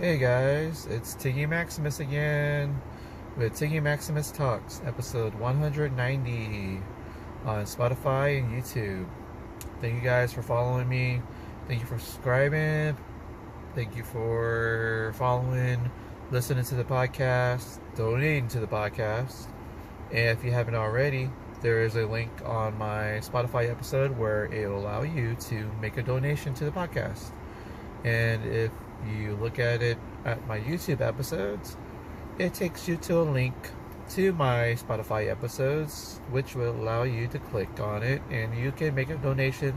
Hey guys, it's Tiggy Maximus again with Tiggy Maximus Talks, episode 190 on Spotify and YouTube. Thank you guys for following me. Thank you for subscribing. Thank you for following, listening to the podcast, donating to the podcast. And if you haven't already, there is a link on my Spotify episode where it will allow you to make a donation to the podcast. And if you look at it at my YouTube episodes, it takes you to a link to my Spotify episodes, which will allow you to click on it and you can make a donation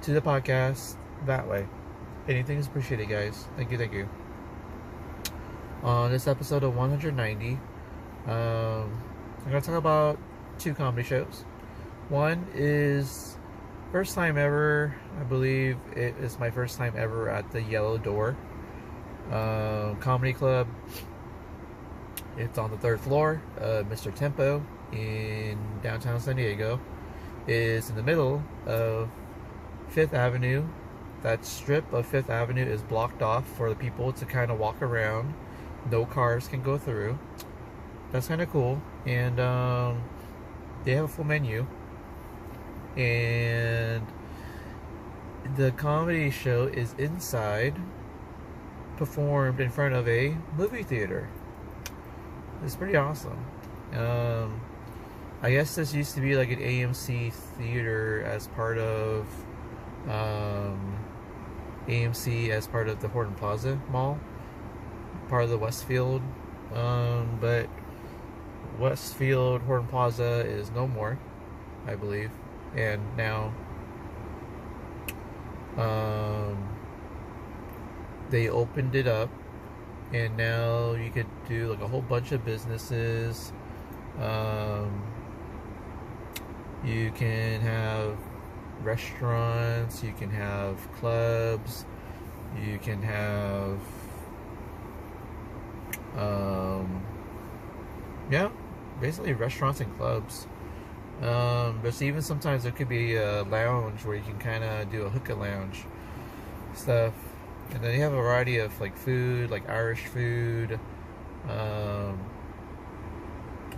to the podcast that way. Anything is appreciated, guys. Thank you, thank you. On this episode of 190, I'm going to talk about two comedy shows. One is first time ever. I believe it is my first time ever at the Yellow Door Comedy Club. It's on the third floor. Mr. Tempo in downtown San Diego. It is in the middle of Fifth Avenue. That strip of Fifth Avenue is blocked off for the people to kind of walk around. No cars can go through. That's kind of cool. And they have a full menu. And the comedy show is inside, performed in front of a movie theater. It's pretty awesome. I guess this used to be like an AMC theater as part of AMC as part of the Horton Plaza Mall, part of the Westfield. But Westfield Horton Plaza is no more, I believe. And now they opened it up, and now you could do like a whole bunch of businesses. You can have restaurants, you can have clubs, you can have yeah, basically restaurants and clubs. But even sometimes there could be a lounge where you can kind of do a hookah lounge stuff. And then you have a variety of like food, like Irish food,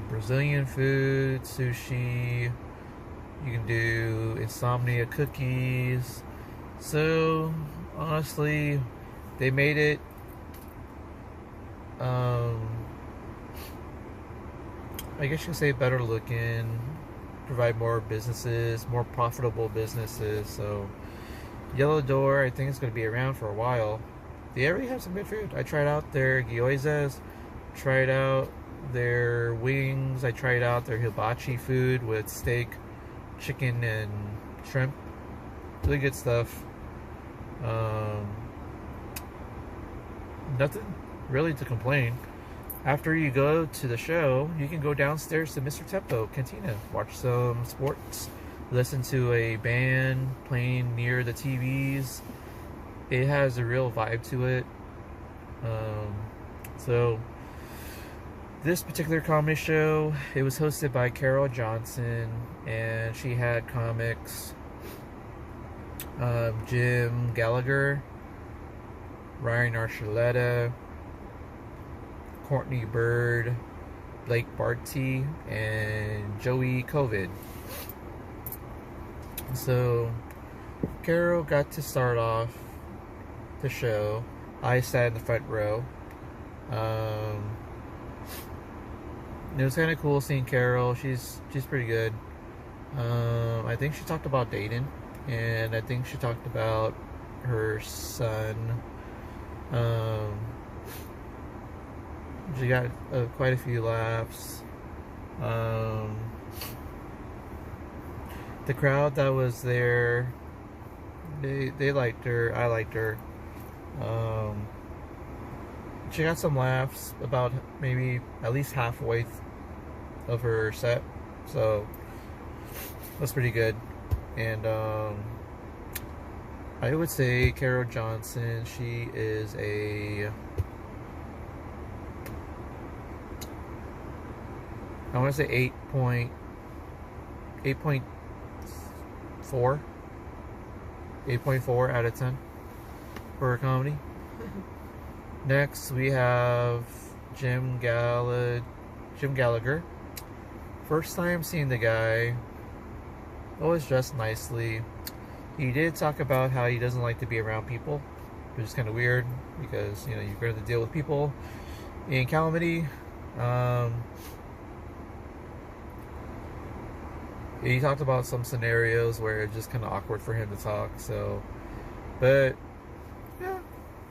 Brazilian food, sushi. You can do insomnia cookies. So honestly, they made it I guess you could say better looking, provide more businesses, more profitable businesses. So Yellow Door, I think it's going to be around for a while. They already have some good food. I tried out their gyozas, tried out their wings, I tried out their hibachi food with steak, chicken, and shrimp. Really good stuff. Nothing really to complain. After you go to the show, you can go downstairs to Mr. Tempo Cantina, watch some sports, listen to a band playing near the TVs. It has a real vibe to it. So this particular comedy show, it was hosted by Carol Johnson, and she had comics Jim Gallagher, Ryan Archuleta, Courtney Bird, Blake Barty, and Joey Covid. So Carol got to start off the show. I sat in the front row. It was kind of cool seeing Carol. She's pretty good. I think she talked about dating, and I think she talked about her son. She got quite a few laughs. The crowd that was there, they liked her. I liked her. She got some laughs about maybe at least halfway of her set, so that's pretty good. And I would say Carol Johnson, she is I want to say 8.4 out of 10 for a comedy. Next, we have Jim Gallagher. First time seeing the guy. Always dressed nicely. He did talk about how he doesn't like to be around people, which is kind of weird because you're going to deal with people in Calamity. He talked about some scenarios where it's just kind of awkward for him to talk. So, but yeah,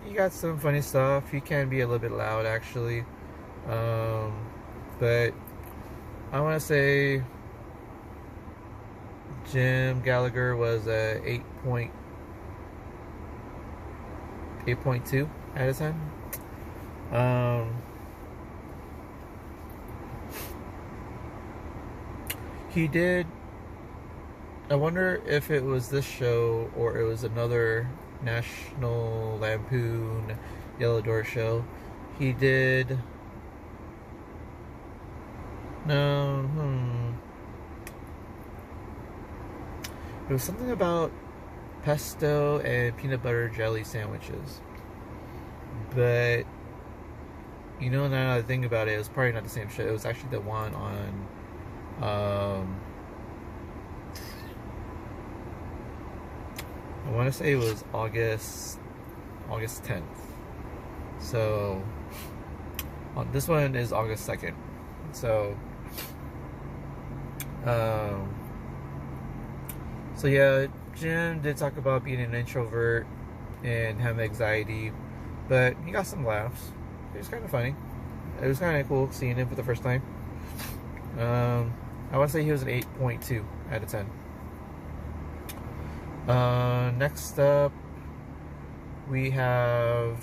he got some funny stuff. He can be a little bit loud actually, but I want to say Jim Gallagher was a 8.2 out of 10. He did. I wonder if it was this show or it was another National Lampoon Yellow Door show. He did. No. It was something about pesto and peanut butter jelly sandwiches. But now that I think about it, it was probably not the same show. It was actually the one on I want to say it was August 10th. So this one is August 2nd. So yeah, Jim did talk about being an introvert and having anxiety, but he got some laughs. It was kind of funny. It was kind of cool seeing him for the first time. I want to say he was an 8.2 out of 10. Next up, we have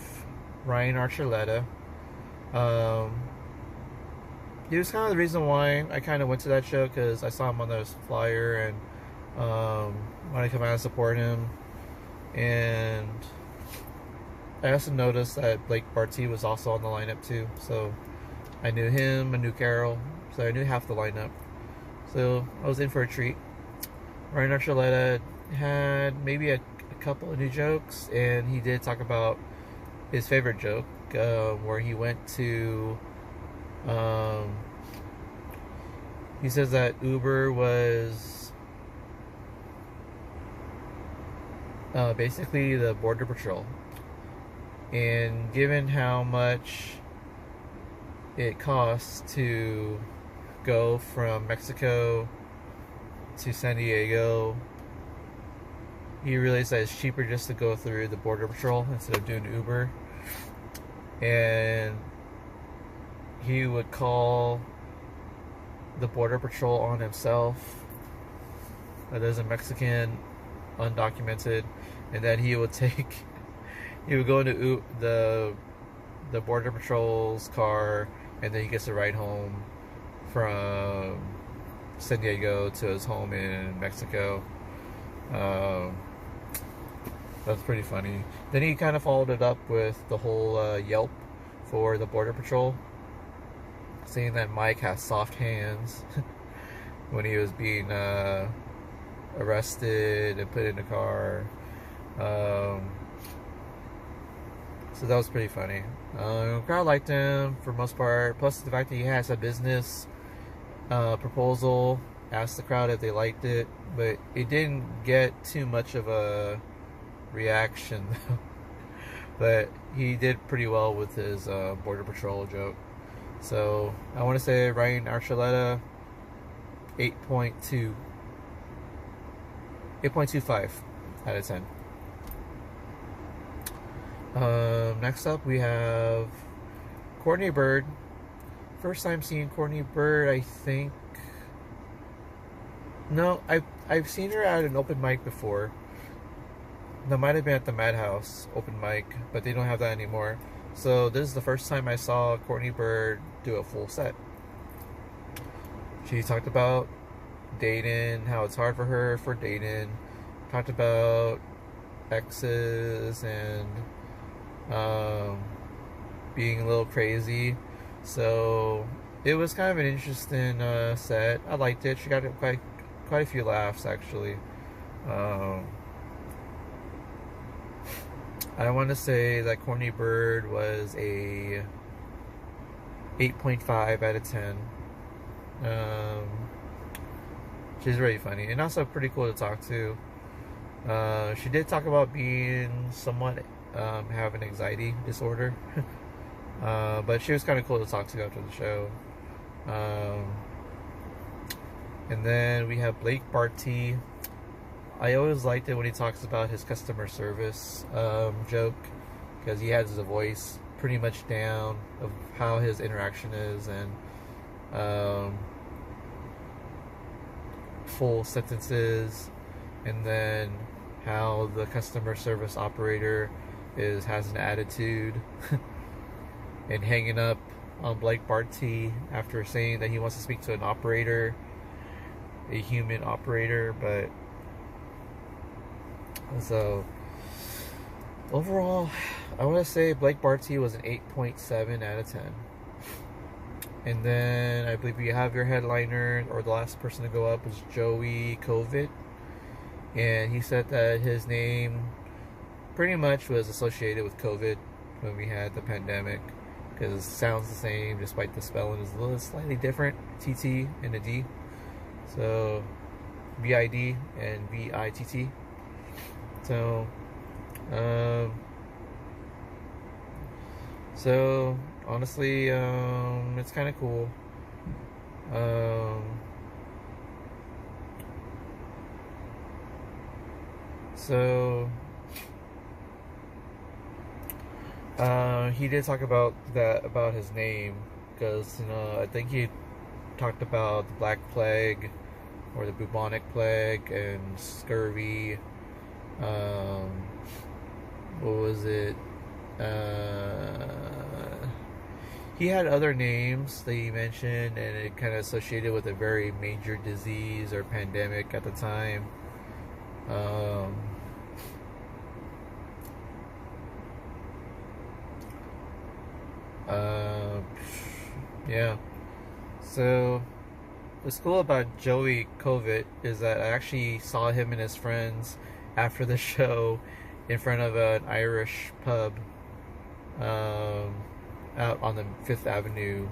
Ryan Archuleta. He was kind of the reason why I kind of went to that show, because I saw him on the flyer and wanted to come out and support him. And I also noticed that Blake Barty was also on the lineup too, so I knew him, I knew Carol, so I knew half the lineup. So I was in for a treat. Ryan Archuleta had maybe a couple of new jokes, and he did talk about his favorite joke, where he went to he says that Uber was basically the Border Patrol, and given how much it costs to go from Mexico to San Diego, he realized that it's cheaper just to go through the Border Patrol instead of doing Uber. And he would call the Border Patrol on himself, as a Mexican, undocumented, and then he would go into the Border Patrol's car, and then he gets a ride home from San Diego to his home in Mexico. That's pretty funny. Then he kind of followed it up with the whole Yelp for the Border Patrol, saying that Mike has soft hands when he was being arrested and put in a car. So that was pretty funny. Crowd liked him for the most part. Plus the fact that he has a business proposal. Asked the crowd if they liked it, but it didn't get too much of a reaction. But he did pretty well with his Border Patrol joke. So I want to say Ryan Archuleta 8.25 out of 10. Next up we have Courtney Bird. First time seeing Courtney Bird, I think. No, I've seen her at an open mic before. That might have been at the Madhouse open mic, but they don't have that anymore. So this is the first time I saw Courtney Bird do a full set. She talked about dating, how it's hard for her for dating. Talked about exes and being a little crazy. So it was kind of an interesting set. I liked it. She got quite a few laughs actually. I want to say that Corny Bird was a 8.5 out of 10. She's really funny and also pretty cool to talk to. She did talk about being somewhat having anxiety disorder, but she was kind of cool to talk to after the show. And then we have Blake Barty. I always liked it when he talks about his customer service joke, because he has the voice pretty much down of how his interaction is, and full sentences, and then how the customer service operator has an attitude and hanging up on Blake Barty after saying that he wants to speak to an operator, a human operator. But so overall, I want to say Blake Barty was an 8.7 out of 10. And then I believe you have your headliner, or the last person to go up, was Joey COVID. And he said that his name pretty much was associated with COVID when we had the pandemic, because it sounds the same despite the spelling is a little slightly different, TT and a D. So BID and VITT. So honestly, it's kind of cool. He did talk about his name, because I think he talked about the Black Plague or the bubonic plague and scurvy. What was it? He had other names that he mentioned, and it kind of associated with a very major disease or pandemic at the time. Yeah. So what's cool about Joey COVID is that I actually saw him and his friends after the show in front of an Irish pub out on the Fifth Avenue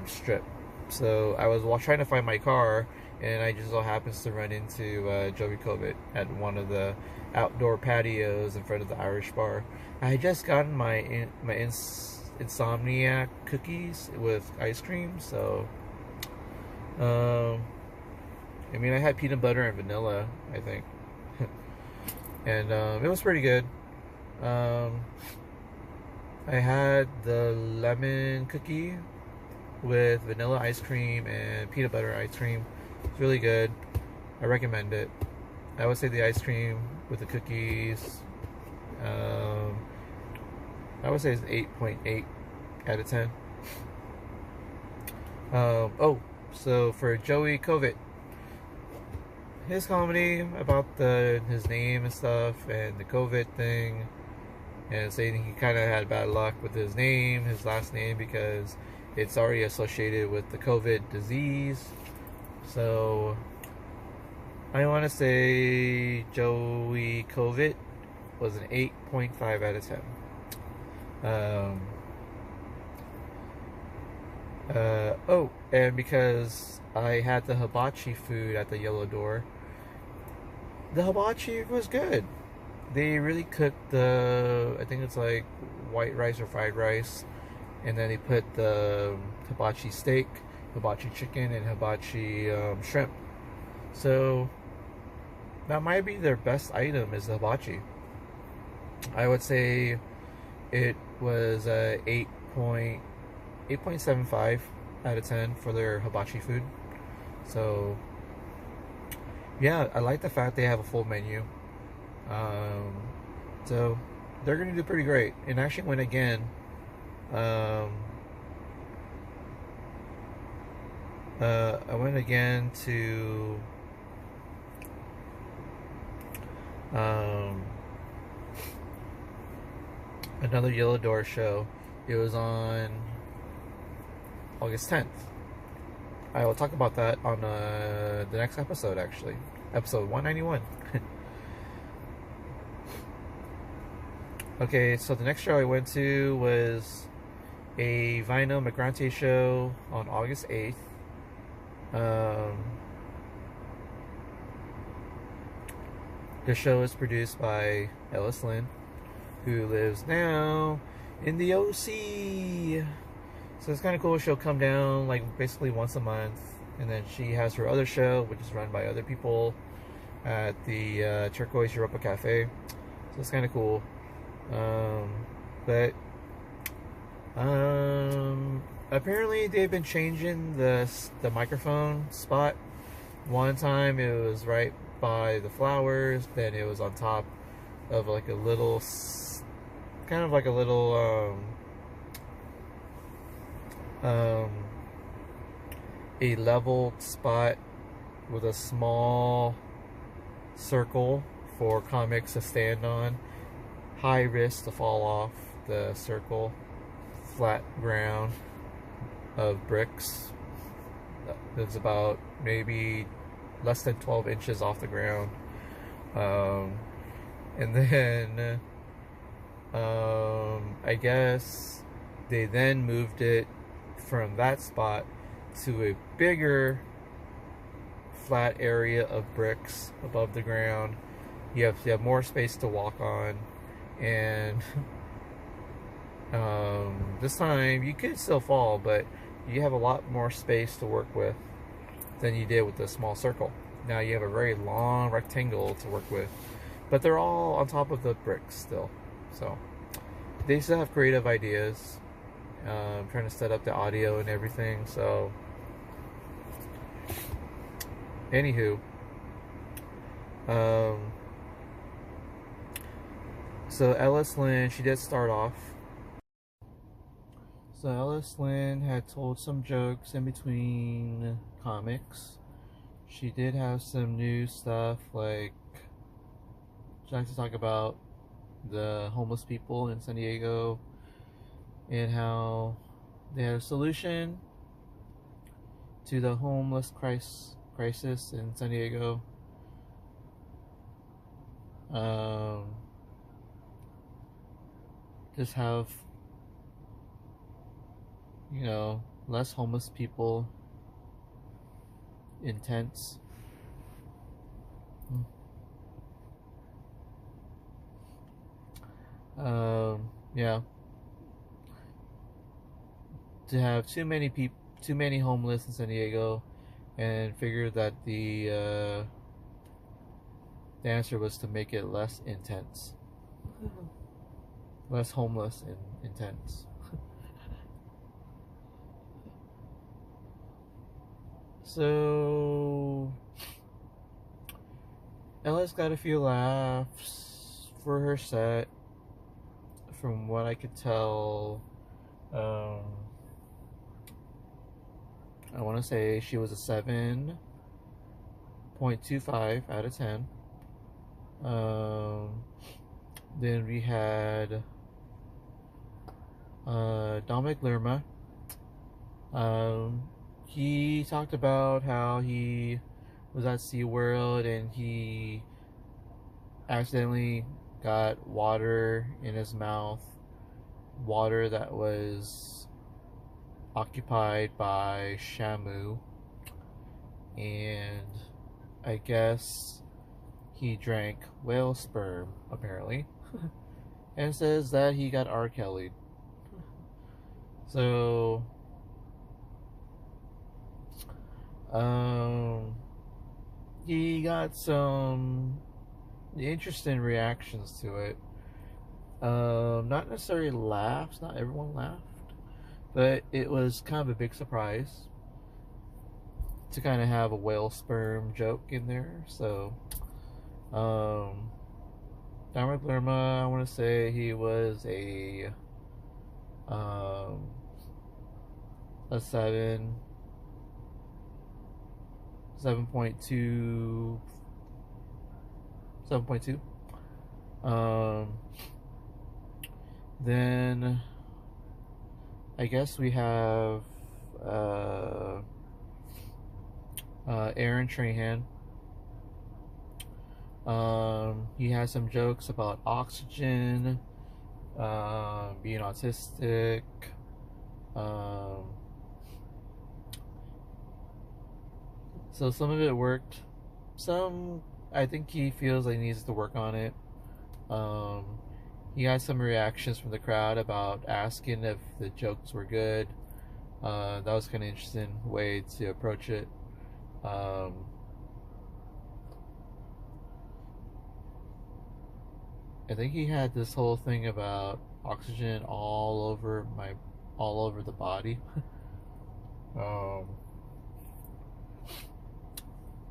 strip. So I was trying to find my car, and I just so happens to run into Joey COVID at one of the outdoor patios in front of the Irish bar. I had just gotten my insomniac cookies with ice cream, so I mean, I had peanut butter and vanilla, I think. And it was pretty good. I had the lemon cookie with vanilla ice cream and peanut butter ice cream. It's really good. I recommend it. I would say the ice cream with the cookies, I would say it's 8.8 out of 10. So for Joey COVID, his comedy about his name and stuff and the COVID thing, and saying he kind of had bad luck with his name, his last name, because it's already associated with the COVID disease. So I want to say Joey COVID was an 8.5 out of 10. And because I had the hibachi food at the Yellow Door, the hibachi was good. They really cooked I think it's like white rice or fried rice, and then they put the hibachi steak, hibachi chicken, and hibachi shrimp. So that might be their best item, is the hibachi. I would say it was 8.75 out of 10 for their hibachi food. So yeah, I like the fact they have a full menu. So they're gonna do pretty great. And actually went again. I went again to another Yellow Door show. It was on August 10th. I will talk about that on the next episode, actually. Episode 191. Okay, so the next show I went to was a Vinyl Migrante show on August 8th. Um, the show is produced by Ellis Lynn, who lives now in the OC. So it's kind of cool. She'll come down like basically once a month, and then she has her other show, which is run by other people at the Turquoise Europa Cafe. So it's kind of cool. But apparently they've been changing the microphone spot. One time it was right by the flowers, then it was on top of like a little, kind of like a little a leveled spot with a small circle for comics to stand on. High risk to fall off the circle. Flat ground of bricks. It's about maybe less than 12 inches off the ground. And then I guess they then moved it from that spot to a bigger flat area of bricks above the ground. You have more space to walk on, and this time you could still fall, but you have a lot more space to work with than you did with the small circle. Now you have a very long rectangle to work with, but they're all on top of the bricks still. So they still have creative ideas. Trying to set up the audio and everything. So anywho, so Ellis Lynn, she did start off. So Ellis Lynn had told some jokes in between comics. She did have some new stuff, like she likes to talk about the homeless people in San Diego and how they had a solution to the homeless crisis in San Diego. Just have, you know, less homeless people in tents. Yeah. To have too many homeless in San Diego, and figured that the answer was to make it less intense, less homeless and intense. So Ella's got a few laughs for her set, from what I could tell. I want to say she was a 7.25 out of 10. Then we had Dominic Lerma. He talked about how he was at SeaWorld and he accidentally got water in his mouth, water that was occupied by Shamu, and I guess he drank whale sperm, apparently, and says that he got R. Kelly'd. So, he got some interesting reactions to it. Not necessarily laughs, not everyone laughed, but it was kind of a big surprise to kind of have a whale sperm joke in there. So, Dominic Lerma, I want to say he was a 7.2. Then I guess we have Aaron Trahan. He has some jokes about oxygen being autistic. Um, so some of it worked. Some, I think he feels like he needs to work on it. He had some reactions from the crowd about asking if the jokes were good. That was kind of interesting way to approach it. I think he had this whole thing about oxygen all over the body. um,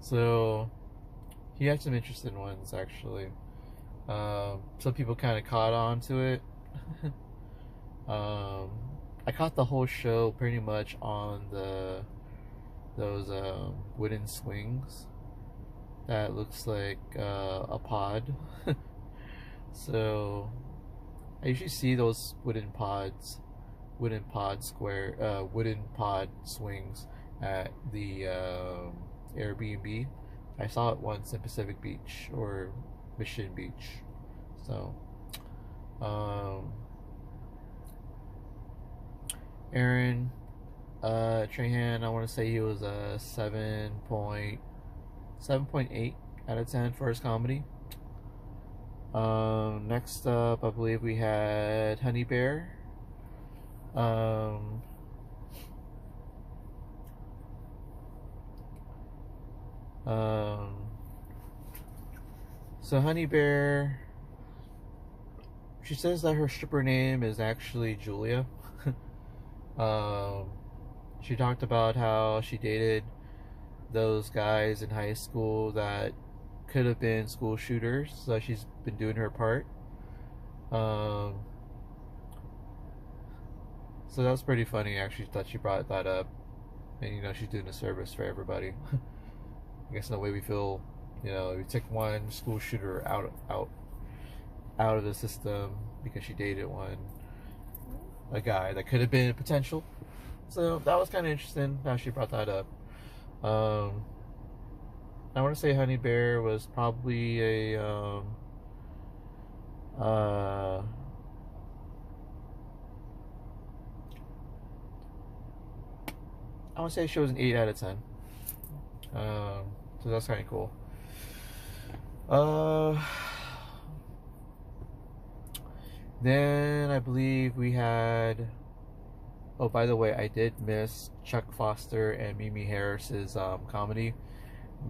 so he had some interesting ones actually. Some people kind of caught on to it. I caught the whole show pretty much on those wooden swings that looks like a pod. So I usually see those wooden pod swings at the Airbnb. I saw it once in Pacific Beach or Mission Beach. So Aaron Trahan, I want to say he was a 7.8 out of 10 for his comedy. Next up, I believe we had Honey Bear. So Honey Bear, she says that her stripper name is actually Julia. She talked about how she dated those guys in high school that could have been school shooters, so she's been doing her part. So that was pretty funny actually that she brought that up, and she's doing a service for everybody. I guess in the way we feel, we took one school shooter out of the system because she dated a guy that could have been a potential. So that was kind of interesting how she brought that up. I want to say Honey Bear was probably a I want to say she was an 8 out of 10. So that's kind of cool. Then I believe we had. Oh, by the way, I did miss Chuck Foster and Mimi Harris's comedy,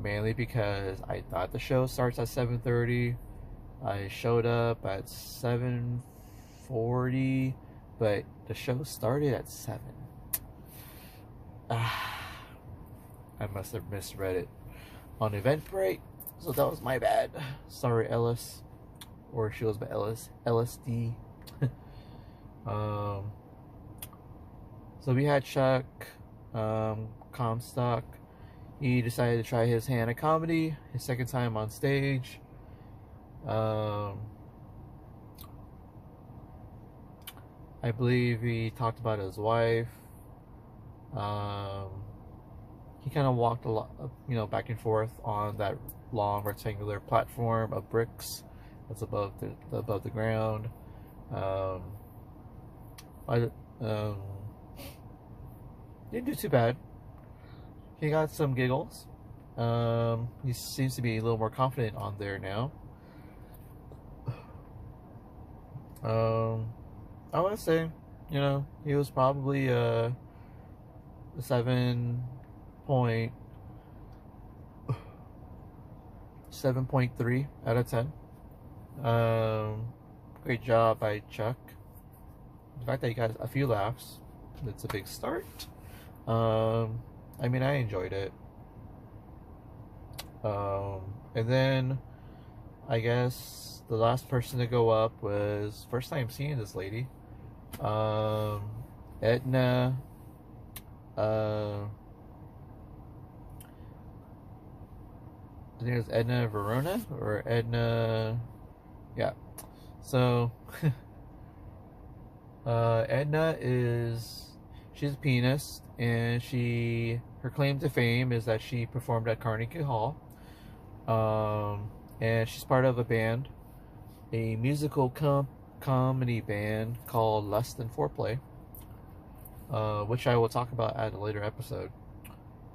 mainly because I thought the show starts at 7:30. I showed up at 7:40, but the show started at 7. I must have misread it on Eventbrite, so that was my bad. Sorry, Ellis, or she was by LSD. So we had Chuck Comstock. He decided to try his hand at comedy, his second time on stage. I believe he talked about his wife. He kind of walked a lot, back and forth on that long rectangular platform of bricks that's above the ground. Didn't do too bad. He got some giggles. He seems to be a little more confident on there now. I want to say, he was probably 7.3 out of 10. Great job by Chuck. The fact that he got a few laughs, that's a big start. I enjoyed it. And then I guess the last person to go up was first time seeing this lady, Edna. I think it was Edna Verona or Edna. Yeah. So Edna she's a pianist, and her claim to fame is that she performed at Carnegie Hall. And she's part of a band, a musical comedy band called Less Than Foreplay, which I will talk about at a later episode.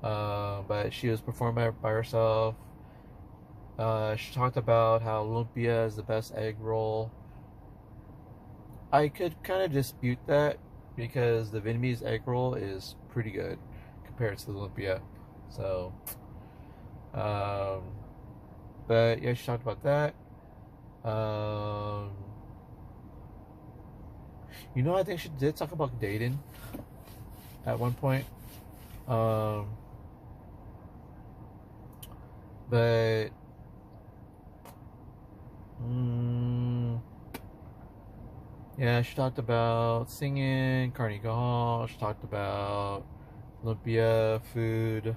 But she was performing by herself. She talked about how lumpia is the best egg roll. I could kind of dispute that because the Vietnamese egg roll is pretty good compared to the lumpia. So, but yeah, she talked about that. I think she did talk about dating at one point. But yeah, she talked about singing, carnival. She talked about lumpia, food.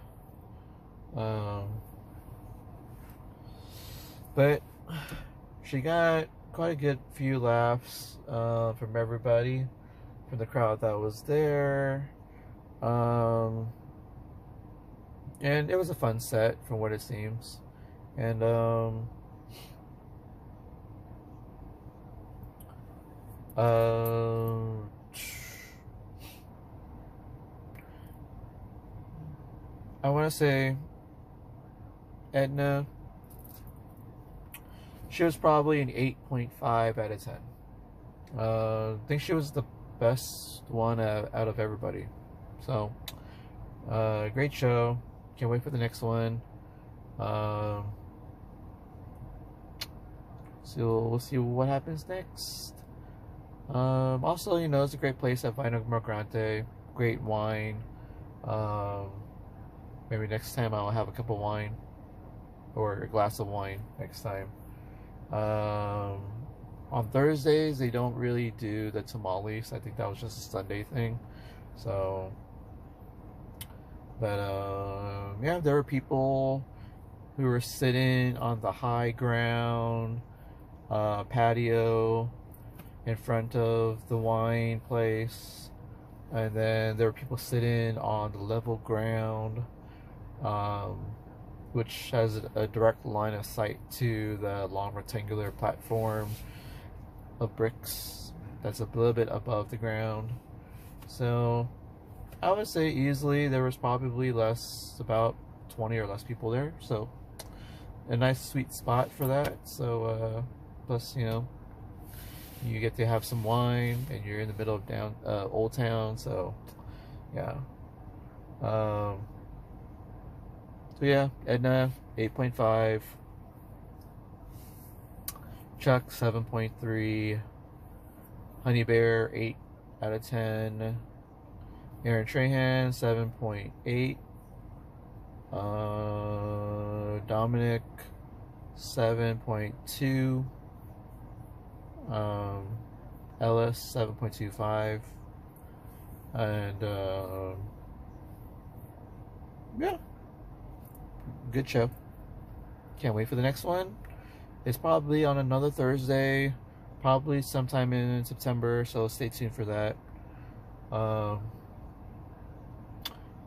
But she got quite a good few laughs from everybody, from the crowd that was there. And it was a fun set from what it seems. And I want to say Edna, she was probably an 8.5 out of 10. I think she was the best one out of everybody. So, great show. Can't wait for the next one. So we'll see what happens next. Also, it's a great place at Vino Mercante. Great wine. Maybe next time I'll have a cup of wine or a glass of wine next time. On Thursdays they don't really do the tamales. I think that was just a Sunday thing. So, but yeah, there were people who were sitting on the high ground patio in front of the wine place, and then there were people sitting on the level ground, which has a direct line of sight to the long rectangular platform of bricks that's a little bit above the ground. So I would say easily there was probably about 20 or less people there. So a nice sweet spot for that. So plus you get to have some wine, and you're in the middle of Old Town. So yeah. So yeah, Edna 8.5, Chuck 7.3, Honey Bear 8 out of 10, Aaron Trahan 7.8, Dominic 7.2, Ellis 7.25, and yeah, good show. Can't wait for the next one. It's probably on another Thursday, probably sometime in September, so stay tuned for that. On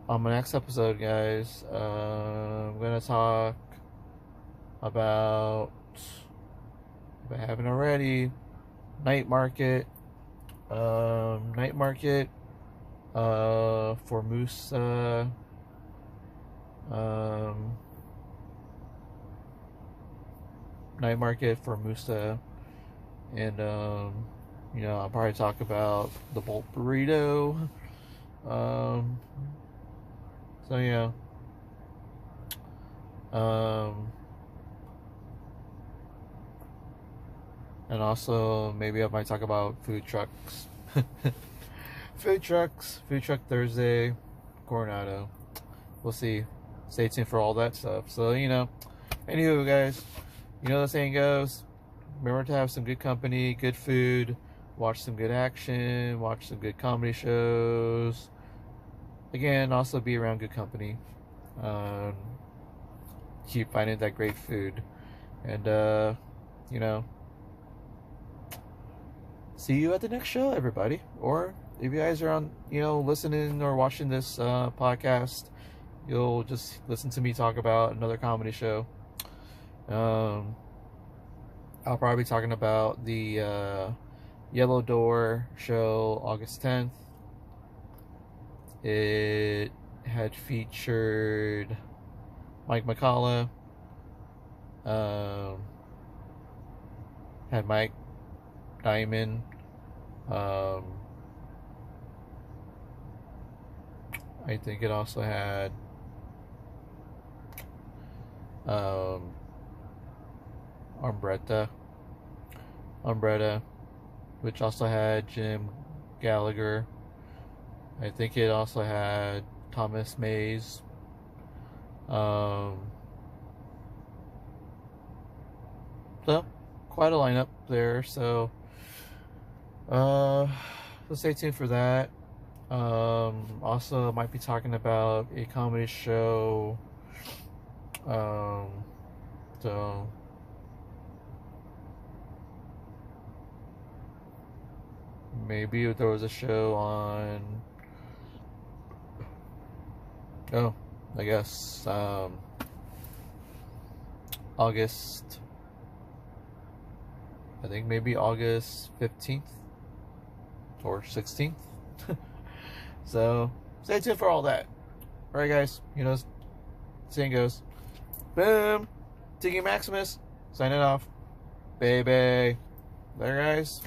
my next episode, guys, I'm gonna talk about, if I haven't already, night market for Musa, night market for Musa, and I'll probably talk about the Bolt burrito. So yeah. And also maybe I might talk about food trucks. Food truck Thursday, Coronado. We'll see. Stay tuned for all that stuff. So anywho, guys, the saying goes, remember to have some good company, good food, watch some good action, watch some good comedy shows. Again, also be around good company. Keep finding that great food. And see you at the next show, everybody. Or if you guys are on, listening or watching this podcast, you'll just listen to me talk about another comedy show. I'll probably be talking about the Yellow Door show August 10th. It had featured Mike McCullough, had Mike Diamond, I think it also had Umbretta, which also had Jim Gallagher. I think it also had Thomas Mays. So quite a lineup there. So stay tuned for that. Also might be talking about a comedy show. So maybe there was a show on, I guess August, I think maybe August 15th or 16th. So stay tuned for all that. Alright guys, you know, saying goes, boom, Tiggy Maximus, signing off, baby. There guys,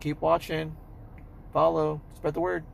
keep watching, follow, spread the word.